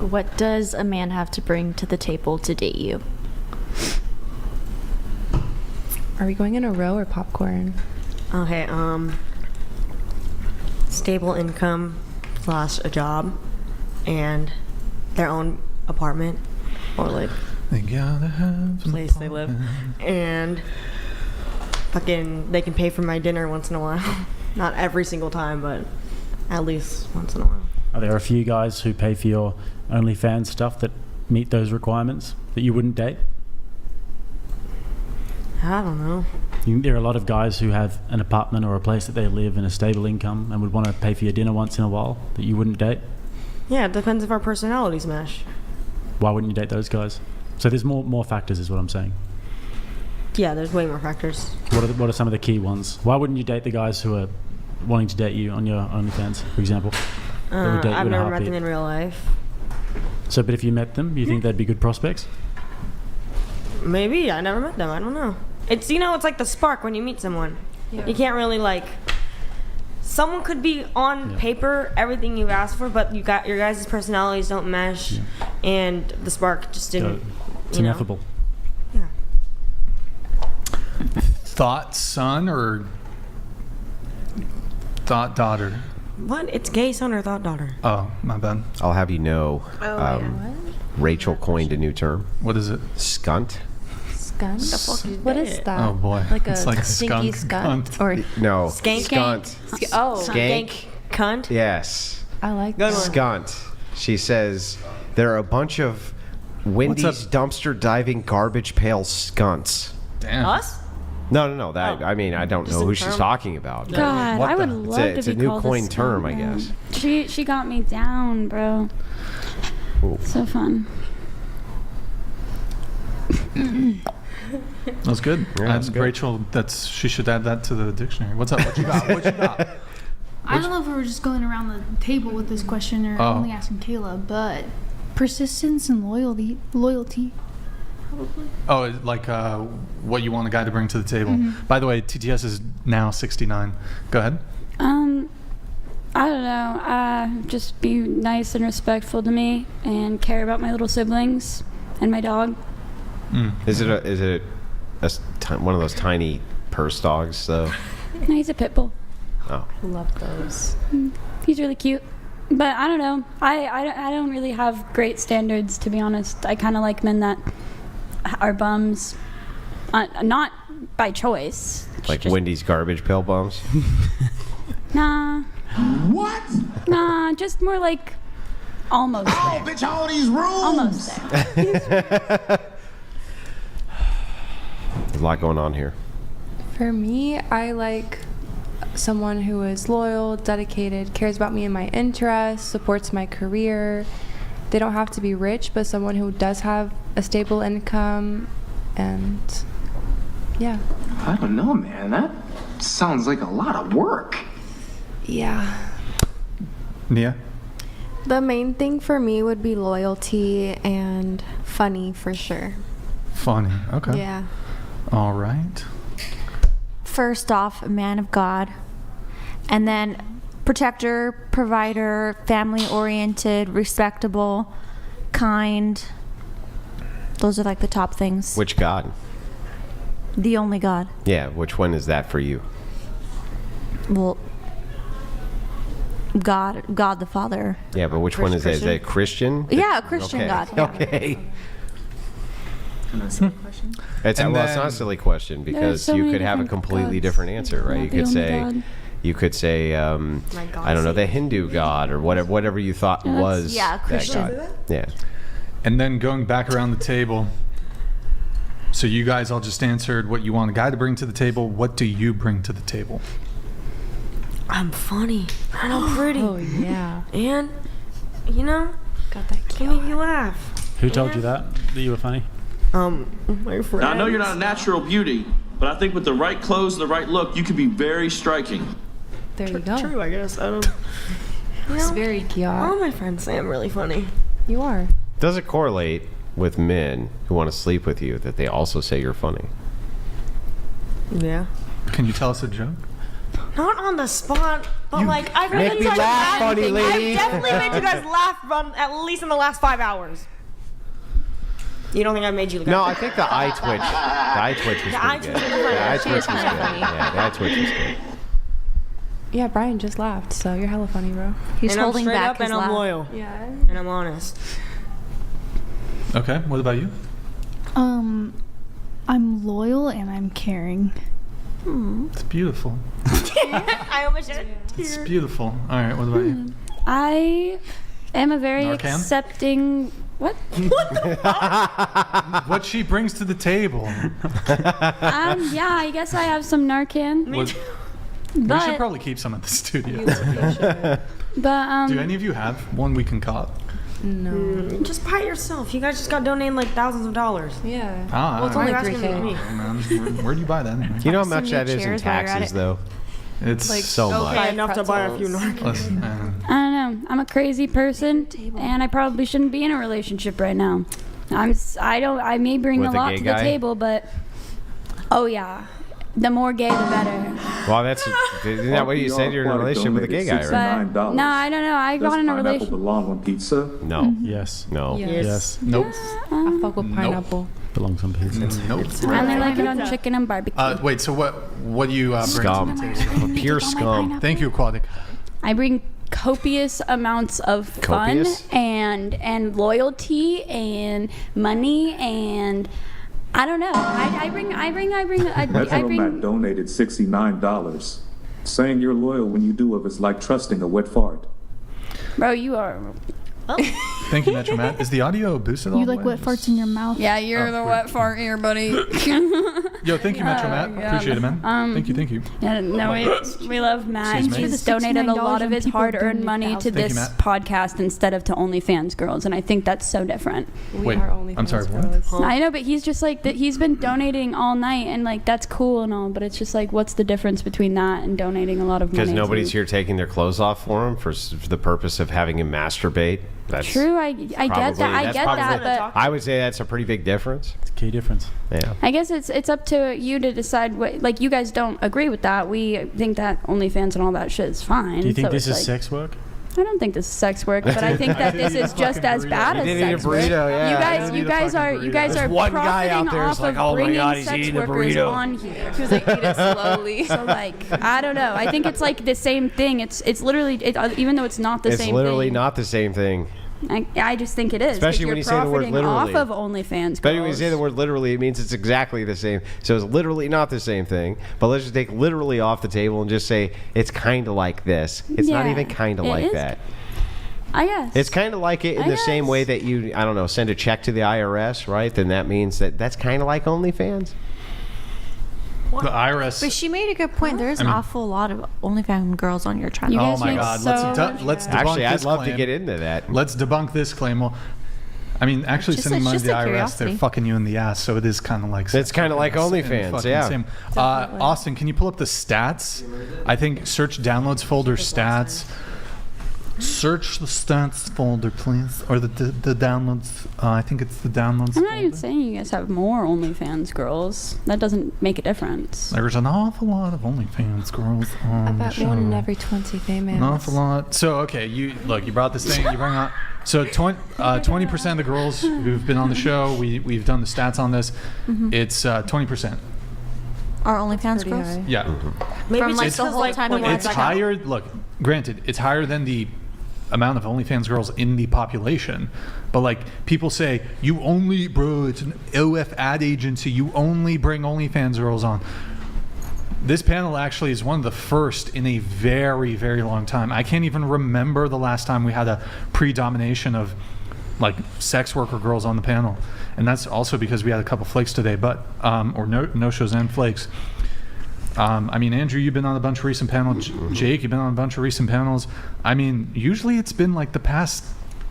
What does a man have to bring to the table to date you? Are we going in a row or popcorn? Okay, stable income / a job and their own apartment or like They gotta have place they live, and fucking they can pay for my dinner once in a while. Not every single time, but at least once in a while. Are there a few guys who pay for your OnlyFans stuff that meet those requirements that you wouldn't date? I don't know. There are a lot of guys who have an apartment or a place that they live and a stable income and would want to pay for your dinner once in a while that you wouldn't date. Yeah, it depends if our personalities mesh. Why wouldn't you date those guys? So there's more factors is what I'm saying. Yeah, there's way more factors. What are some of the key ones? Why wouldn't you date the guys who are wanting to date you on your OnlyFans, for example? That would date you I've in a never met heartbeat? them in real life. So, but if you met them, you think they'd be good prospects? Maybe. I never met them. I don't know. It's, it's like the spark when you meet someone. Yeah. You can't really, someone could be on paper everything you've asked for, but your guys' personalities don't mesh, and the spark just didn't, It's ineffable. Yeah. Thought son or thought daughter? What? It's gay son or thought daughter? Oh, my bad. I'll have you know, Rachel coined a new term. What is it? Skunt. Skunk? What is that? Oh boy, Like it's a like stinky skunk. skunt? Or No. Skank. Skunt. oh, Skank. Cunt? Yes. I like Good that. one. Skunt. She says there are a bunch of Wendy's dumpster diving garbage pail skunts. Damn. Us? No. That I mean, I don't Just know a who she's term? talking about. God, What I would the- love It's to a be new called coined a term, I skunk, guess. man. She got me down, bro. Ooh. So fun. That was good. Yeah, that's good. Rachel, she should add that to the dictionary. What's up? What you got? What you got? I don't know if we were just going around the table with this question or only asking Kayla, but persistence and loyalty. Oh, like what you want a guy to bring to the table. By the way, TTS is now 69. Go ahead. I don't know. Just be nice and respectful to me and care about my little siblings and my dog. Is it one of those tiny purse dogs though? No, he's a pit bull. Oh. Love those. He's really cute. But I don't know. I don't really have great standards, to be honest. I kind of like men that are bums. Not by choice. Like Just- Wendy's garbage pail bums? Nah. What? Nah, just more like almost Oh, there. bitch, all these rooms. Almost there. There's a lot going on here. For me, I like someone who is loyal, dedicated, cares about me and my interests, supports my career. They don't have to be rich, but someone who does have a stable income, and yeah. I don't know, man. That sounds like a lot of work. Yeah. Nia? The main thing for me would be loyalty and funny for sure. Funny. Okay. Yeah. All right. First off, a man of God. And then protector, provider, family-oriented, respectable, kind. Those are like the top things. Which God? The only God. Yeah, which one is that for you? Well, God the Father. Yeah, but which one is that? Is that Christian? Yeah, a Christian Okay. God. Yeah. Okay. That's a question. It's And not a then- silly question because so you many could have a different completely gods. different answer, right? Not You the could only say, God. I don't know, the Hindu God or whatever you thought was yeah, that Christian. God. Yeah. And then going back around the table. So you guys all just answered what you want a guy to bring to the table. What do you bring to the table? I'm funny. And I'm pretty. Oh yeah. And, Got that can make you laugh. Who told you that you were funny? My friend. Now, I know you're not a natural beauty, but I think with the right clothes and the right look, you could be very striking. There you go. True, I guess. I don't It's very cute. All my friends say I'm really funny. You are. Does it correlate with men who want to sleep with you that they also say you're funny? Yeah. Can you tell us a joke? Not on the spot, but like I've Make me laugh, funny lady. I've definitely made you guys laugh at least in the last 5 hours. You don't think I made you laugh? No, I think the eye twitch. The eye twitch was pretty good. The eye twitch was good. Yeah, the eye twitch was good. Yeah, Brian just laughed, so you're hella funny, bro. He's and holding I'm straight back up his and I'm laugh. loyal. Yeah. And I'm honest. Okay, what about you? I'm loyal and I'm caring. It's beautiful. I almost said It's beautiful. All right, what about you? I am a very Narcan? accepting. What? What she brings to the table. Yeah, I guess I have some Narcan. We should But probably keep some at the studio. but Do any of you have one we can cop? No. just buy it yourself. You guys just got donated like thousands of dollars. Yeah. Well, it's only Like asking 3K. me. Oh, man. Where do you buy that anyway? Do you know how Some much new that is in chairs while you're at taxes, it. though? It's So much. Okay, enough to buy a few pretzels. Narcan. Listen, man. I don't know. I'm a crazy person, and I probably shouldn't be in a relationship right now. I may bring With a a lot gay to guy? the table, but oh yeah, the more gay the better. Well, isn't that what you said? You're in a relationship with a gay guy, right? But no, I don't know. I got in a relationship. belong on pizza? No. Yes. No. Yes. Nope. I fuck with pineapple. Belongs on pizza. Nope. I only like it on chicken and barbecue. Wait, so what do you bring Scum. to the table? Pure scum. Thank you, Aquatic. I bring copious amounts of fun Copious? and loyalty and money and I don't know. I bring Metromat donated $69. Saying you're loyal when you do it is like trusting a wet fart. bro, you are. Thank you, Metro Matt. Is the audio boosted all You the like way? wet farts in your mouth? Yeah, you're the wet fart here, buddy. Yo, thank you, Metro Matt. yeah. Appreciate it, man. Thank you. Yeah, no, we love Matt. Excuse me? He's donated a lot of his people hard-earned donated money to thousands. Thank you, this Matt. podcast instead of to OnlyFans girls, and I think that's so different. We Wait, are only I'm sorry, fans, what? bros. I know, but he's just like he's been donating all night, and like that's cool and all, but it's just like, what's the difference between that and donating a lot of money? Because nobody's to- here taking their clothes off for him for the purpose of having him masturbate. That's True, I get that. I that's get probably- that, but I would say that's a pretty big difference. It's a key difference. Yeah. I guess it's up to you to decide what. Like, you guys don't agree with that. We think that OnlyFans and all that shit is fine. Do you think so this it's is like, sex work? I don't think this is sex work, but I think that this is just as bad as He did eat a sex work. burrito, yeah. You He guys, did you eat a guys fucking are, you guys burrito. are There's one guy out profiting there off who's like, of "Oh my bringing God, he's sex eating a workers burrito." on here. He was like, eat it slowly. So like, I don't know. I think it's like the same thing. It's literally even though it's not the It's same. literally thing, not the same thing. I just think it is. 'cause Especially when you're you say the word profiting off literally. of OnlyFans. Especially when you girls. say the word literally, it means it's exactly the same. So it's literally not the same thing. But let's just take literally off the table and just say it's kind of like this. It's not Yeah, even kind of it like is. that. I guess. It's kind of like it in I the same guess. way that you, I don't know, send a check to the IRS, right? Then that means that's kind of like OnlyFans. The IRS. But she made a good point. There's an mean- awful lot of OnlyFans girls on your channel. You Oh guys my make God! so much Let's debunk Actually, I'd this love claim. to get into that. Let's debunk this claim. Well, I mean, actually, Just- sending it's money to just the a IRS, curiosity. they're fucking you in the ass. So it is kind of like. It's kinda like sex and OnlyFans, fucking yeah. Same. Austin, can you pull up the stats? I think search downloads folder stats. Search the stats folder, please, or the downloads. I think it's the downloads. I'm not even folder. saying you guys have more OnlyFans girls. That doesn't make a difference. There's an awful lot of OnlyFans girls on the About show. 1 in every 20 females. An awful lot. So okay, you brought this thing. You bring up. So 20% of the girls who've been on the show, we've done the stats on this. It's 20%. Are OnlyFans Pretty girls? high. Yeah, Maybe From, it's like, just the 'cause, whole like, time when you it's like higher. Look, granted, it's higher than the amount of OnlyFans girls in the population. But like people say, you only, bro, it's an OF ad agency. You only bring OnlyFans girls on. This panel actually is one of the first in a very, very long time. I can't even remember the last time we had a predomination of like sex worker girls on the panel. And that's also because we had a couple flakes today, but or no shows and flakes. I mean, Andrew, you've been on a bunch of recent panels. Jake, you've been on a bunch of recent panels. I mean, usually it's been like the past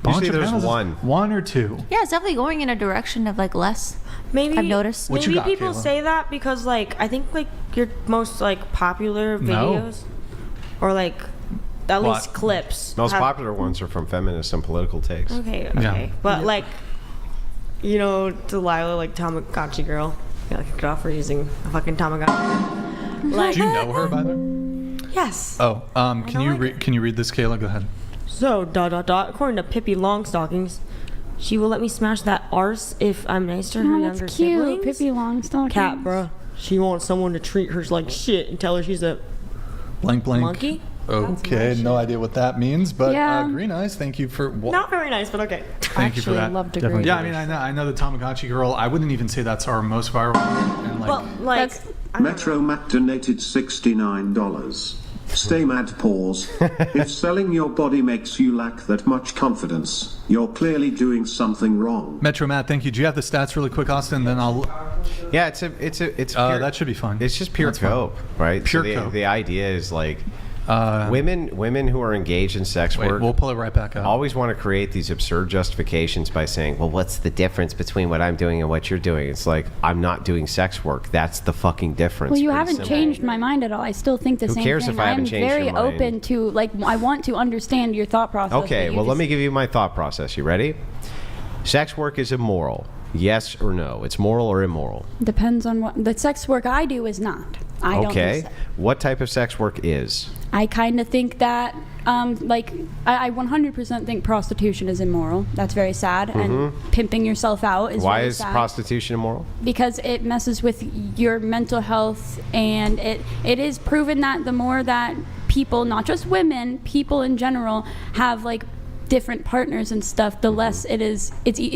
bunch Usually of there's panels. one. One or two. Yeah, it's definitely going in a direction of like less. Maybe I've noticed. What you Maybe got, people Kayla? say that because like I think like your most like popular No. videos or like at What? least clips. Most have- popular ones are from feminists and political takes. Okay, Yeah. okay, but like, you know, Delilah, like Tamagotchi girl, got kicked off for using a fucking Tamagotchi. Like, Do you know her, by the way? Yes. Oh, can you read this, Kayla? Go ahead. So, ... According to Pippi Longstockings, she will let me smash that arse if I'm nice to her Oh, younger that's cute. siblings. Pippi Longstockings. Cat, bruh. She wants someone to treat her like shit and tell her she's a Blank blank. monkey. Okay, no idea what that means, but Yeah. Green Eyes, thank you for. Not very nice, but okay. Thank you for that. Loved a Definitely. green. Yeah, I mean, I know the Tamagotchi girl. I wouldn't even say that's our most viral one. And Well, like, That's- Metro Matt donated $69. Stay mad, pause. If selling your body makes you lack that much confidence, you're clearly doing something wrong. Metro Matt, thank you. Do you have the stats really quick, Austin? Then I'll. Yeah, it's pure, that should be fun. It's just pure That's fine. cope, right? Pure so cope. the idea is like women who are engaged in sex Wait, work we'll pull it right back up. always want to create these absurd justifications by saying, well, what's the difference between what I'm doing and what you're doing? It's like, I'm not doing sex work. That's the fucking difference. Well, you Pretty haven't simple. changed my mind at all. I still think the Who same cares thing. if I haven't changed very your mind? open to, like, I want to understand your thought process. Okay, but you well, let just- me give you my thought process. You ready? Sex work is immoral. Yes or no? It's moral or immoral? Depends on what the sex work I do is not. I don't Okay. do so. What type of sex work is? I kind of think that, I 100% think prostitution is immoral. That's very sad. And pimping yourself out is Why very is sad. prostitution immoral? Because it messes with your mental health, and it is proven that the more that people, not just women, people in general, have like different partners and stuff, the less it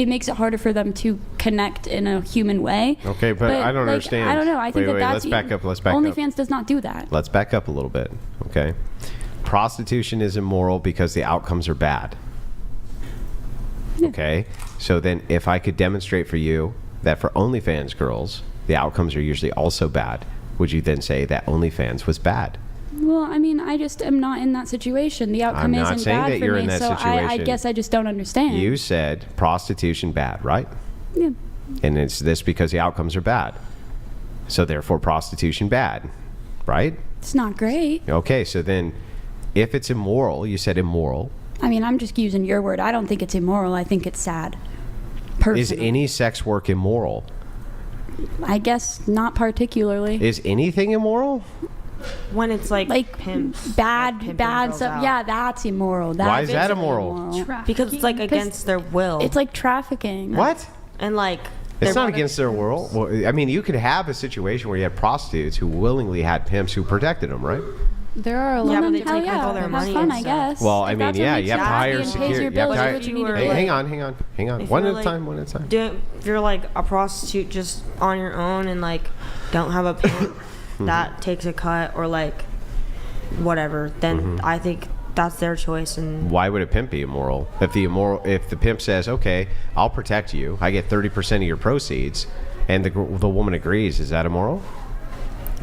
makes it harder for them to connect in a human way. Okay, but I don't like, understand. I don't know. I think Wait, that's let's back up. Let's back up. OnlyFans does not do that. Let's back up a little bit. Okay. Prostitution is immoral because the outcomes are bad. Okay. So then if I could demonstrate for you that for OnlyFans girls, the outcomes are usually also bad, would you then say that OnlyFans was bad? Well, I mean, I just am not in that situation. The outcome I'm not isn't saying bad that for you're me, in that so I situation. guess I just don't understand. You said prostitution bad, right? Yeah. And it's this because the outcomes are bad. So therefore prostitution bad, right? It's not great. Okay, so then if it's immoral, you said immoral. I mean, I'm just using your word. I don't think it's immoral. I think it's sad. Personally. Is any sex work immoral? I guess not particularly. Is anything immoral? When it's like pimps, bad pimping bad girls stuff. out. Yeah, that's immoral. That's Why is that basically immoral? Because it's like against their will. It's like trafficking. What? And like It's not against their will. Well, I mean, you could have a situation where you had prostitutes who willingly had pimps who protected them, right? There are a Well, lot then they hell take yeah, all their have money fun, and I stuff. guess. Well, If I mean, that's what yeah, makes you have to you happy hire and pays security. your You have bills, to hire. what you need to Hey, do. hang on. If One you're at a like time. One at a time. If you're like a prostitute just on your own and like don't have a pimp that takes a cut or like whatever, then I think that's their choice. And Why would a pimp be immoral? If the pimp says, "Okay, I'll protect you. I get 30% of your proceeds," and the woman agrees, is that immoral?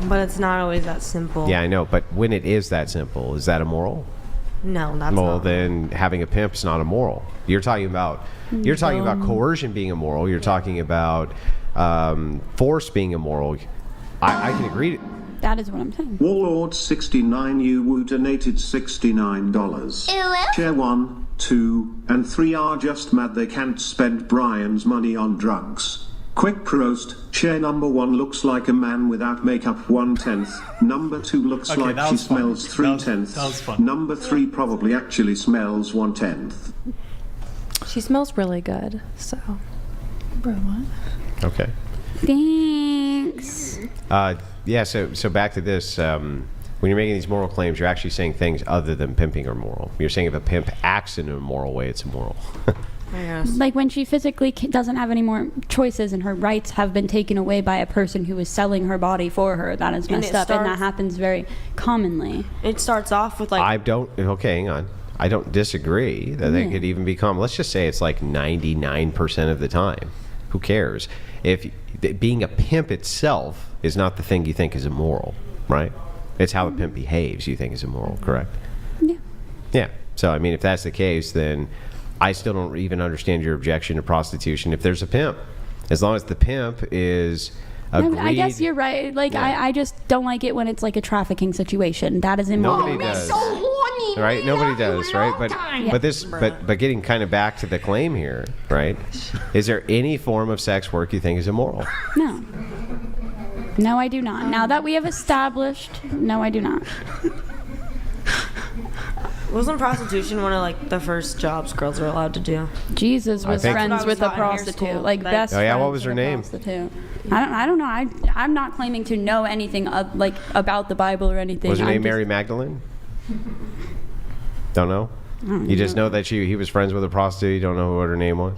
but it's not always that simple. Yeah, I know. But when it is that simple, is that immoral? No, that's Well, not. then having a pimp is not immoral. You're talking about coercion being immoral. You're talking about force being immoral. I can agree. That is what I'm saying. Warlord 69 you donated $69. Chair 1, 2, and 3 are just mad they can't spend Brian's money on drugs. Quick roast. Chair number 1 looks like a man without makeup 1/10. Number 2 looks Okay, like that she was fun. smells 3/10. That was fun. Number 3 probably actually smells 1/10. She smells really good, so. Bro, what? Okay. Thanks. Yeah. So back to this. When you're making these moral claims, you're actually saying things other than pimping are moral. You're saying if a pimp acts in a immoral way, it's immoral. I guess. Like when she physically doesn't have any more choices and her rights have been taken away by a person who is selling her body for her, that is And messed it up, and that starts- happens very commonly. It starts off with like I don't. Okay, hang on. I don't disagree that they could even become. Let's just say it's like 99% of the time. Who cares? If being a pimp itself is not the thing you think is immoral, right? It's how a pimp behaves you think is immoral, correct? Yeah. Yeah. So I mean, if that's the case, then I still don't even understand your objection to prostitution if there's a pimp. As long as the pimp is agreed. I guess you're right. Like I just don't like it when it's like a trafficking situation. That is immoral. Nobody does. Right? Nobody does, right? But getting kind of back to the claim here, right? Is there any form of sex work you think is immoral? No, I do not. Now that we have established, no, I do not. Wasn't prostitution one of like the first jobs girls were allowed to do? Jesus was think- friends with a prostitute, like best. Oh, yeah, what friends was her with a name? prostitute. I don't know. I'm not claiming to know anything like about the Bible or anything. Was her I'm name just- Mary Magdalene? Don't know? You just know that he was friends with a prostitute. You don't know what her name was?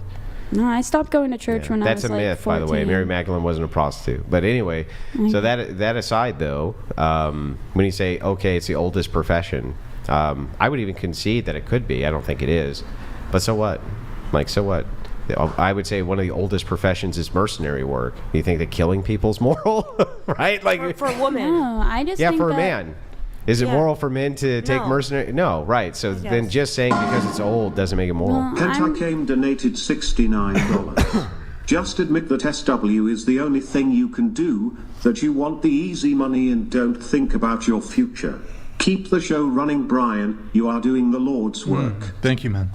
No, I stopped going to church when I was That's a like myth, 14. by the way. Mary Magdalene wasn't a prostitute. But anyway, so that aside, though, when you say, okay, it's the oldest profession, I would even concede that it could be. I don't think it is. But so what? Like, so what? I would say one of the oldest professions is mercenary work. You think that killing people's moral? Right? Like For a woman. No, I just think for a that- man. Is it Yeah. moral for men to take No. mercenary? No, right. So then just saying because it's old doesn't make it moral. Pentacame donated $69. Just admit that SW is the only thing you can do, that you want the easy money and don't think about your future. Keep the show running, Brian. You are doing the Lord's work. Thank you, man.